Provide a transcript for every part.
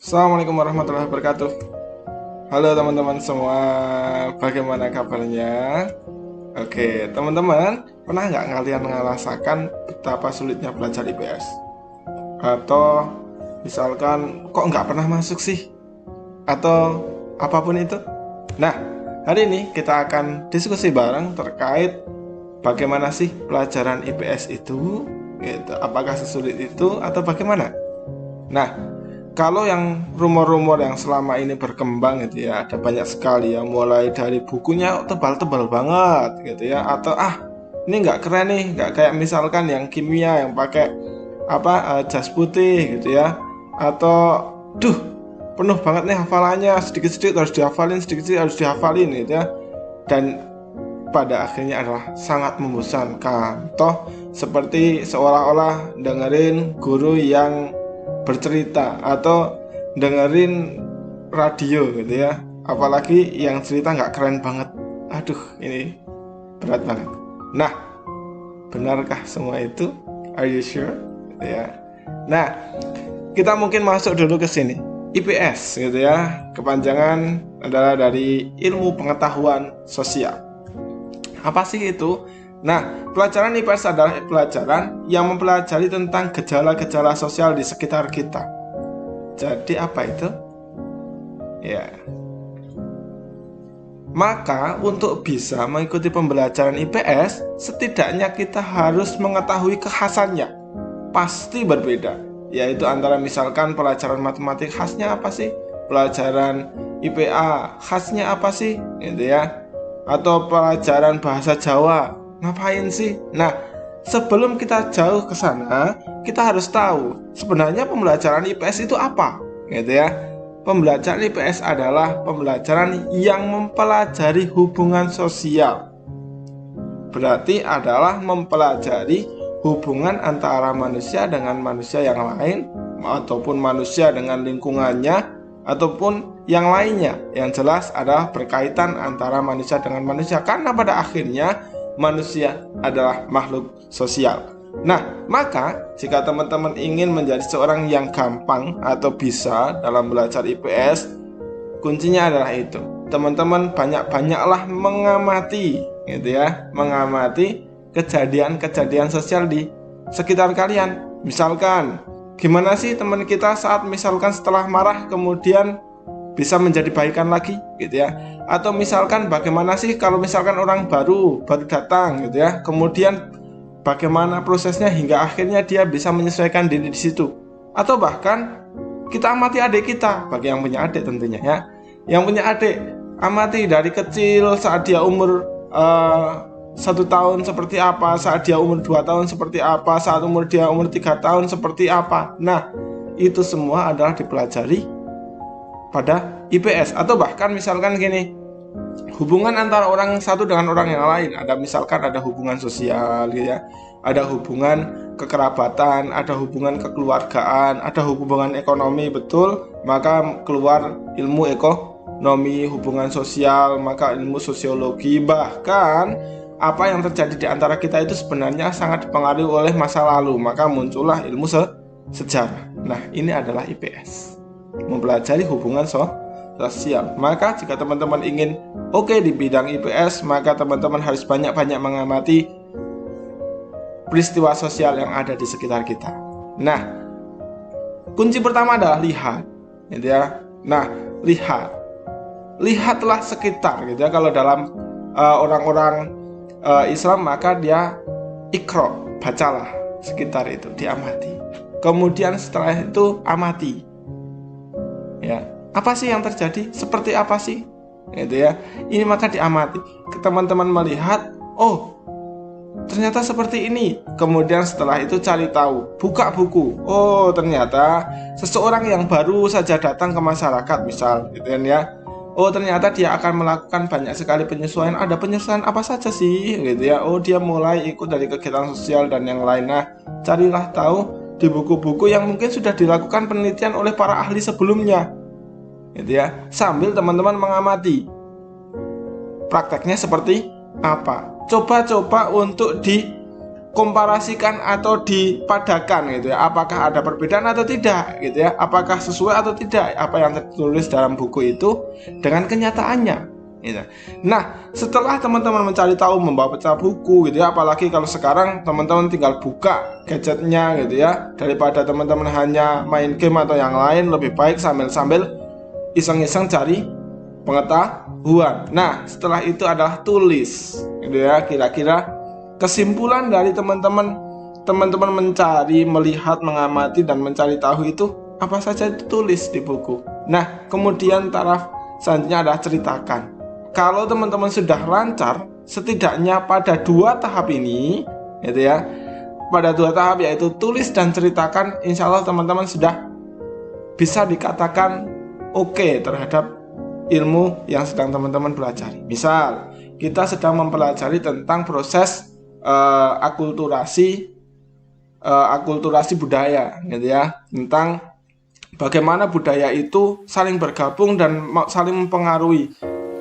Assalamualaikum warahmatullahi wabarakatuh. Halo teman-teman semua, bagaimana kabarnya? Oke, teman-teman, pernah nggak kalian ngerasakan betapa sulitnya belajar IPS? Atau misalkan kok nggak pernah masuk sih? Atau apapun itu? Nah, hari ini kita akan diskusi bareng terkait bagaimana sih pelajaran IPS itu, gitu. Apakah sesulit itu atau bagaimana? Nah, kalau yang rumor-rumor yang selama ini berkembang gitu ya, ada banyak sekali yang mulai dari bukunya tebal-tebal banget gitu ya, atau ini nggak keren nih, nggak kayak misalkan yang kimia yang pakai jas putih gitu ya, atau duh penuh banget nih hafalannya, sedikit-sedikit harus dihafalin, sedikit-sedikit harus dihafalin gitu ya, dan pada akhirnya adalah sangat membosankan. Toh seperti seolah-olah dengerin guru yang bercerita atau dengerin radio gitu ya, apalagi yang cerita nggak keren banget. Aduh, ini berat banget. Nah, benarkah semua itu? Are you sure? Gitu ya. Nah, kita mungkin masuk dulu ke sini. IPS gitu ya, kepanjangan adalah dari ilmu pengetahuan sosial. Apa sih itu? Nah, pelajaran IPS adalah pelajaran yang mempelajari tentang gejala-gejala sosial di sekitar kita. Jadi apa itu? Ya. Maka untuk bisa mengikuti pembelajaran IPS, setidaknya kita harus mengetahui kekhasannya. Pasti berbeda, yaitu antara misalkan pelajaran matematik khasnya apa sih? Pelajaran IPA khasnya apa sih? Gitu ya. Atau pelajaran bahasa Jawa, ngapain sih? Nah, sebelum kita jauh ke sana, kita harus tahu sebenarnya pembelajaran IPS itu apa, gitu ya. Pembelajaran IPS adalah pembelajaran yang mempelajari hubungan sosial. Berarti adalah mempelajari hubungan antara manusia dengan manusia yang lain, ataupun manusia dengan lingkungannya, ataupun yang lainnya. Yang jelas adalah berkaitan antara manusia dengan manusia, karena pada akhirnya manusia adalah makhluk sosial. Nah, maka jika teman-teman ingin menjadi seorang yang gampang atau bisa dalam belajar IPS, kuncinya adalah itu. Teman-teman banyak-banyaklah mengamati gitu ya, mengamati kejadian-kejadian sosial di sekitar kalian. Misalkan, gimana sih teman kita saat misalkan setelah marah kemudian bisa menjadi baikan lagi gitu ya. Atau misalkan bagaimana sih kalau misalkan orang baru datang gitu ya, kemudian bagaimana prosesnya hingga akhirnya dia bisa menyesuaikan diri di situ. Atau bahkan kita amati adik kita, bagi yang punya adik tentunya ya. Yang punya adik, amati dari kecil saat dia umur 1 tahun seperti apa, saat dia umur 2 tahun seperti apa, saat dia umur 3 tahun seperti apa. Nah, itu semua adalah dipelajari pada IPS. Atau bahkan misalkan gini, hubungan antara orang satu dengan orang yang lain. Ada misalkan ada hubungan sosial gitu ya, ada hubungan kekerabatan, ada hubungan kekeluargaan, ada hubungan ekonomi, betul. Maka keluar ilmu ekonomi, hubungan sosial, maka ilmu sosiologi. Bahkan apa yang terjadi di antara kita itu sebenarnya sangat dipengaruhi oleh masa lalu, maka muncullah ilmu sejarah. Nah, ini adalah IPS, mempelajari hubungan sosial. Maka jika teman-teman ingin oke di bidang IPS, maka teman-teman harus banyak-banyak mengamati peristiwa sosial yang ada di sekitar kita. Nah, kunci pertama adalah lihat, gitu ya. Nah, lihatlah sekitar, gitu ya. Kalau dalam orang-orang Islam, maka dia ikro, bacalah sekitar itu, diamati. Kemudian setelah itu amati, ya. Apa sih yang terjadi? Seperti apa sih? Gitu ya. Ini maka diamati. Teman-teman melihat, oh, ternyata seperti ini. Kemudian setelah itu cari tahu, buka buku. Oh, ternyata seseorang yang baru saja datang ke masyarakat, misal, gitu kan ya. Oh, ternyata dia akan melakukan banyak sekali penyesuaian. Ada penyesuaian apa saja sih, gitu ya. Oh, dia mulai ikut dari kegiatan sosial dan yang lain. Nah, carilah tahu di buku-buku yang mungkin sudah dilakukan penelitian oleh para ahli sebelumnya, gitu ya. Sambil teman-teman mengamati prakteknya seperti apa. Coba-coba untuk dikomparasikan atau dipadakan gitu ya, apakah ada perbedaan atau tidak gitu ya, apakah sesuai atau tidak apa yang tertulis dalam buku itu dengan kenyataannya gitu. Nah, setelah teman-teman mencari tahu, membaca buku gitu ya, apalagi kalau sekarang teman-teman tinggal buka gadgetnya gitu ya, daripada teman-teman hanya main game atau yang lain, lebih baik sambil-sambil iseng-iseng cari pengetahuan. Nah, setelah itu adalah tulis gitu ya, kira-kira kesimpulan dari teman-teman mencari, melihat, mengamati dan mencari tahu itu apa saja, ditulis di buku. Nah, kemudian taraf selanjutnya adalah ceritakan. Kalau teman-teman sudah lancar, setidaknya pada 2 tahap ini gitu ya, pada 2 tahap yaitu tulis dan ceritakan, insya Allah teman-teman sudah bisa dikatakan oke terhadap ilmu yang sedang teman-teman pelajari. Misal kita sedang mempelajari tentang proses akulturasi budaya gitu ya, tentang bagaimana budaya itu saling bergabung dan saling mempengaruhi.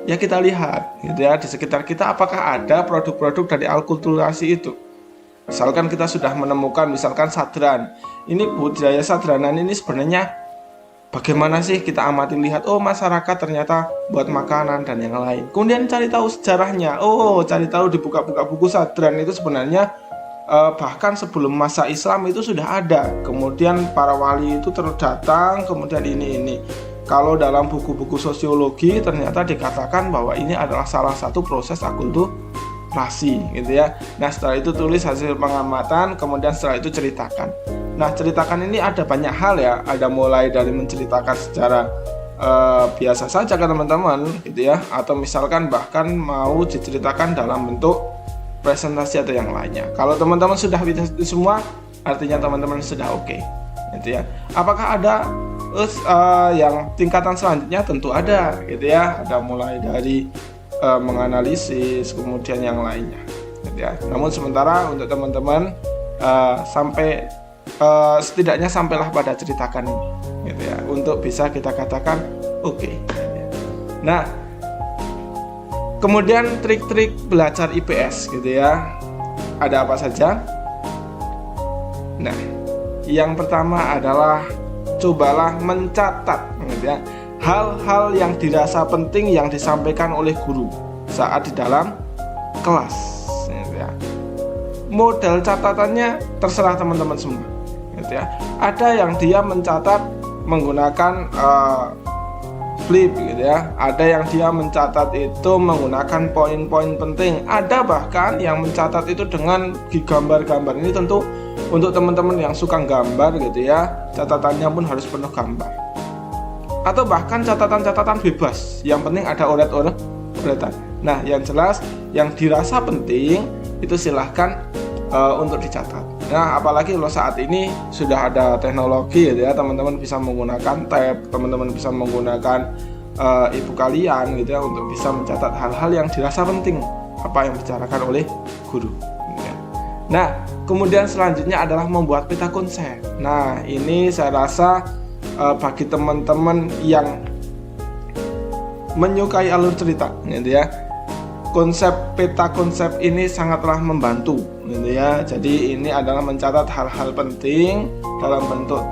Ya kita lihat gitu ya, di sekitar kita apakah ada produk-produk dari akulturasi itu. Misalkan kita sudah menemukan misalkan sadran. Ini budaya sadranan ini sebenarnya bagaimana sih, kita amati, lihat, oh masyarakat ternyata buat makanan dan yang lain. Kemudian cari tahu sejarahnya. Oh, cari tahu, dibuka-buka buku sadran itu sebenarnya bahkan sebelum masa Islam itu sudah ada. Kemudian para wali itu terdatang, kemudian ini. Kalau dalam buku-buku sosiologi ternyata dikatakan bahwa ini adalah salah satu proses akulturasi gitu ya. Nah, setelah itu tulis hasil pengamatan, kemudian setelah itu ceritakan. Nah, ceritakan ini ada banyak hal ya, ada mulai dari menceritakan secara biasa saja ke teman-teman gitu ya, atau misalkan bahkan mau diceritakan dalam bentuk presentasi atau yang lainnya. Kalau teman-teman sudah bisa itu semua, artinya teman-teman sudah oke gitu ya. Apakah ada yang tingkatan selanjutnya? Tentu ada gitu ya, ada mulai dari menganalisis, kemudian yang lainnya gitu ya. Namun sementara untuk teman-teman sampai setidaknya sampailah pada ceritakan ini gitu ya, untuk bisa kita katakan oke. Nah, kemudian trik-trik belajar IPS gitu ya, ada apa saja? Nah, yang pertama adalah cobalah mencatat gitu ya, hal-hal yang dirasa penting yang disampaikan oleh guru saat di dalam kelas gitu ya. Model catatannya terserah teman-teman semua gitu ya. Ada yang dia mencatat menggunakan flip gitu ya, ada yang dia mencatat itu menggunakan poin-poin penting, ada bahkan yang mencatat itu dengan gambar-gambar. Ini tentu untuk teman-teman yang suka gambar gitu ya, catatannya pun harus penuh gambar. Atau bahkan catatan-catatan bebas, yang penting ada oret-oretan. Nah, yang jelas yang dirasa penting itu silahkan untuk dicatat. Nah, apalagi kalau saat ini sudah ada teknologi gitu ya, teman-teman bisa menggunakan tab, teman-teman bisa menggunakan ibu kalian gitu ya, untuk bisa mencatat hal-hal yang dirasa penting apa yang dibicarakan oleh guru. Nah, kemudian selanjutnya adalah membuat peta konsep. Nah, ini saya rasa bagi teman-teman yang menyukai alur cerita gitu ya, konsep peta konsep ini sangatlah membantu gitu ya. Jadi ini adalah mencatat hal-hal penting dalam bentuk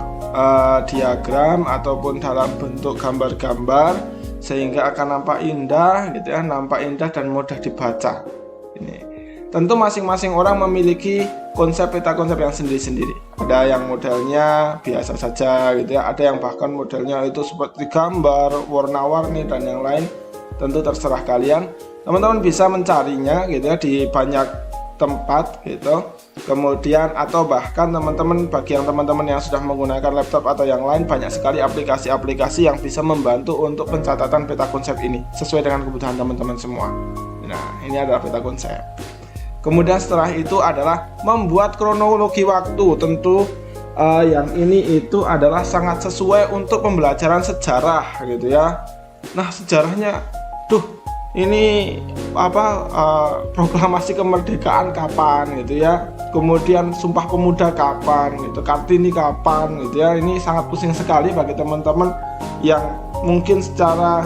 diagram ataupun dalam bentuk gambar-gambar, sehingga akan nampak indah gitu ya, nampak indah dan mudah dibaca. Ini tentu masing-masing orang memiliki konsep peta konsep yang sendiri-sendiri. Ada yang modelnya biasa saja gitu ya, ada yang bahkan modelnya itu seperti gambar, warna-warni dan yang lain. Tentu terserah kalian. Teman-teman bisa mencarinya gitu ya di banyak tempat gitu. Kemudian atau bahkan teman-teman, bagi yang teman-teman yang sudah menggunakan laptop atau yang lain, banyak sekali aplikasi-aplikasi yang bisa membantu untuk pencatatan peta konsep ini sesuai dengan kebutuhan teman-teman semua. Nah, ini adalah peta konsep. Kemudian setelah itu adalah membuat kronologi waktu. Tentu yang ini itu adalah sangat sesuai untuk pembelajaran sejarah gitu ya. Nah, sejarahnya ini proklamasi kemerdekaan kapan gitu ya, kemudian Sumpah Pemuda kapan gitu, Kartini kapan gitu ya. Ini sangat pusing sekali bagi teman-teman yang mungkin secara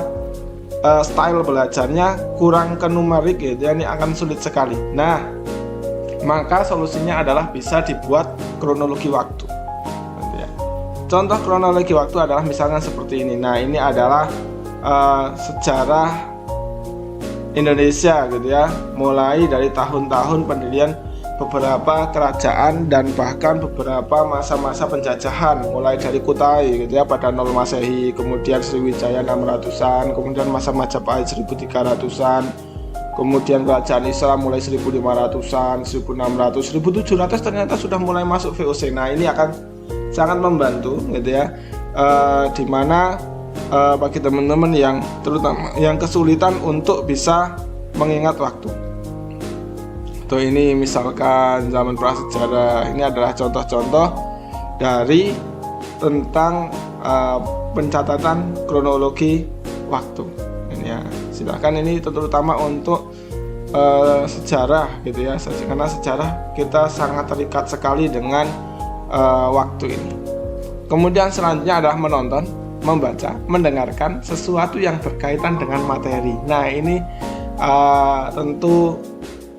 style belajarnya kurang ke numerik gitu ya, ini akan sulit sekali. Nah, maka solusinya adalah bisa dibuat kronologi waktu. Contoh kronologi waktu adalah misalnya seperti ini. Nah, ini adalah sejarah Indonesia gitu ya, mulai dari tahun-tahun pendirian beberapa kerajaan dan bahkan beberapa masa-masa penjajahan, mulai dari Kutai gitu ya pada 0 Masehi, kemudian Sriwijaya 600-an, kemudian masa Majapahit 1300-an, kemudian kerajaan Islam mulai 1500-an, 1600, 1700 ternyata sudah mulai masuk VOC. Nah, ini akan sangat membantu gitu ya, dimana bagi teman-teman yang terutama yang kesulitan untuk bisa mengingat waktu. Tuh, ini misalkan zaman prasejarah, ini adalah contoh-contoh dari tentang pencatatan kronologi waktu. Ini ya, silakan, ini terutama untuk sejarah gitu ya, karena sejarah kita sangat terikat sekali dengan waktu ini. Kemudian selanjutnya adalah menonton, membaca, mendengarkan sesuatu yang berkaitan dengan materi. Nah, ini tentu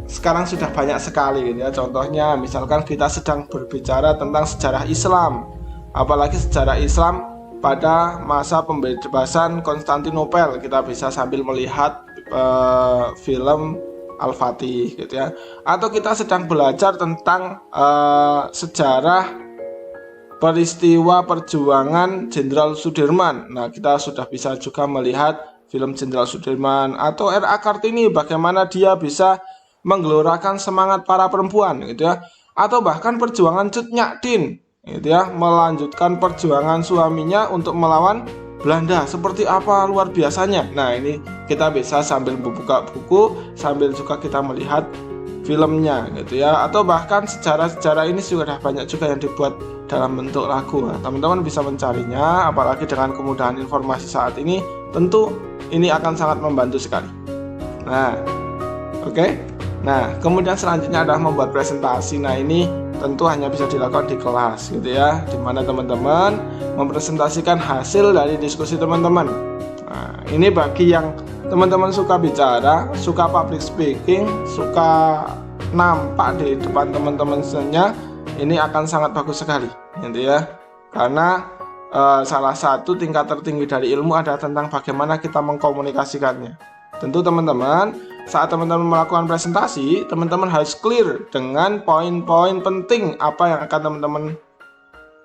sekarang sudah banyak sekali gitu ya. Contohnya misalkan kita sedang berbicara tentang sejarah Islam, apalagi sejarah Islam pada masa pembebasan Konstantinopel, kita bisa sambil melihat film Al-Fatih gitu ya. Atau kita sedang belajar tentang sejarah peristiwa perjuangan Jenderal Sudirman. Nah, kita sudah bisa juga melihat film Jenderal Sudirman. Atau R.A. Kartini, bagaimana dia bisa menggelorakan semangat para perempuan gitu ya. Atau bahkan perjuangan Cut Nyak Dien gitu ya, melanjutkan perjuangan suaminya untuk melawan Belanda, seperti apa luar biasanya. Nah, ini kita bisa sambil membuka buku, sambil juga kita melihat filmnya gitu ya. Atau bahkan sejarah-sejarah ini sudah banyak juga yang dibuat dalam bentuk lagu. Nah, teman-teman bisa mencarinya, apalagi dengan kemudahan informasi saat ini, tentu ini akan sangat membantu sekali. Nah, oke. Nah, kemudian selanjutnya adalah membuat presentasi. Nah, ini tentu hanya bisa dilakukan di kelas gitu ya, dimana teman-teman mempresentasikan hasil dari diskusi teman-teman. Nah, ini bagi yang teman-teman suka bicara, suka public speaking, suka nampak di depan teman-teman semuanya, ini akan sangat bagus sekali gitu ya. Karena salah satu tingkat tertinggi dari ilmu adalah tentang bagaimana kita mengkomunikasikannya. Tentu teman-teman, saat teman-teman melakukan presentasi, teman-teman harus clear dengan poin-poin penting apa yang akan teman-teman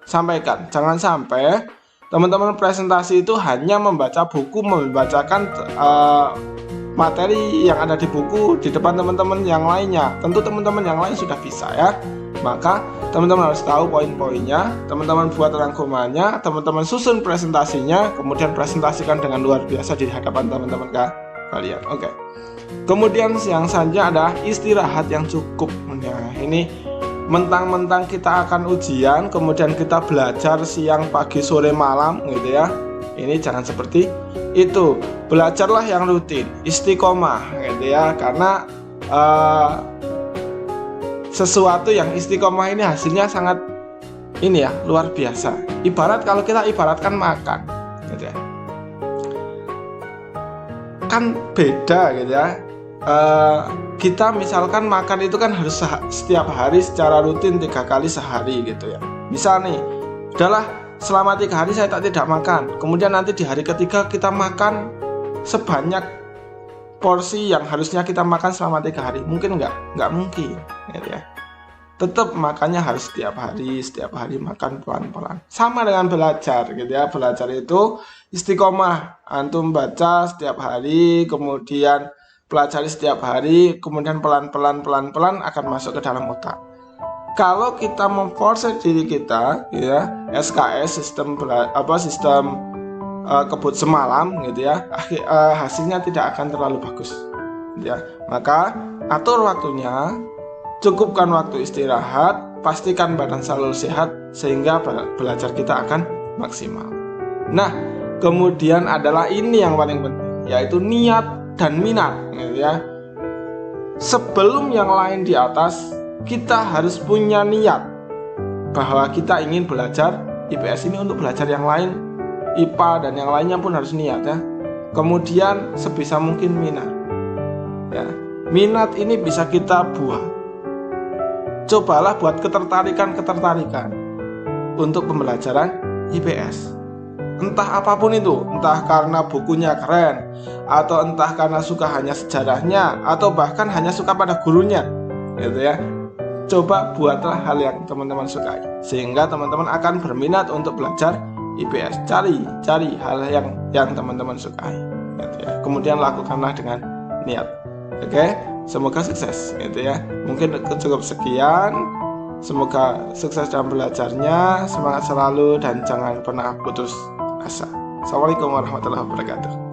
sampaikan. Jangan sampai teman-teman presentasi itu hanya membaca buku, membacakan materi yang ada di buku di depan teman-teman yang lainnya. Tentu teman-teman yang lain sudah bisa ya. Maka teman-teman harus tahu poin-poinnya, teman-teman buat rangkumannya, teman-teman susun presentasinya, kemudian presentasikan dengan luar biasa di hadapan teman-teman kalian. Oke. Kemudian yang selanjutnya adalah istirahat yang cukup. Nah, ini mentang-mentang kita akan ujian, kemudian kita belajar siang, pagi, sore, malam gitu ya. Ini jangan seperti itu. Belajarlah yang rutin, istiqomah gitu ya. Karena sesuatu yang istiqomah ini hasilnya sangat ini ya, luar biasa. Ibarat kalau kita ibaratkan makan gitu ya. Kan beda gitu ya. Kita misalkan makan itu kan harus setiap hari secara rutin 3 kali sehari gitu ya. Misal nih, udahlah selama 3 hari saya tidak makan, kemudian nanti di hari ketiga kita makan sebanyak porsi yang harusnya kita makan selama 3 hari. Mungkin nggak mungkin gitu ya. Tetap makannya harus setiap hari makan pelan-pelan. Sama dengan belajar gitu ya. Belajar itu istiqomah. Antum baca setiap hari, kemudian pelajari setiap hari, kemudian pelan-pelan akan masuk ke dalam otak. Kalau kita memforce diri kita ya, SKS sistem kebut semalam gitu ya, hasilnya tidak akan terlalu bagus gitu ya. Maka atur waktunya, cukupkan waktu istirahat, pastikan badan selalu sehat sehingga belajar kita akan maksimal. Nah, kemudian adalah ini yang paling penting, yaitu niat dan minat gitu ya. Sebelum yang lain di atas, kita harus punya niat bahwa kita ingin belajar IPS ini untuk belajar yang lain, IPA dan yang lainnya pun harus niat ya. Kemudian sebisa mungkin minat ya. Minat ini bisa kita buat cobalah buat ketertarikan untuk pembelajaran IPS. Entah apapun itu, entah karena bukunya keren, atau entah karena suka hanya sejarahnya, atau bahkan hanya suka pada gurunya, gitu ya. Coba buatlah hal yang teman-teman sukai, sehingga teman-teman akan berminat untuk belajar IPS. Cari hal yang teman-teman sukai, gitu ya. Kemudian lakukanlah dengan niat. Oke, semoga sukses, gitu ya. Mungkin cukup sekian. Semoga sukses dalam belajarnya, semangat selalu dan jangan pernah putus asa. Assalamualaikum warahmatullahi wabarakatuh.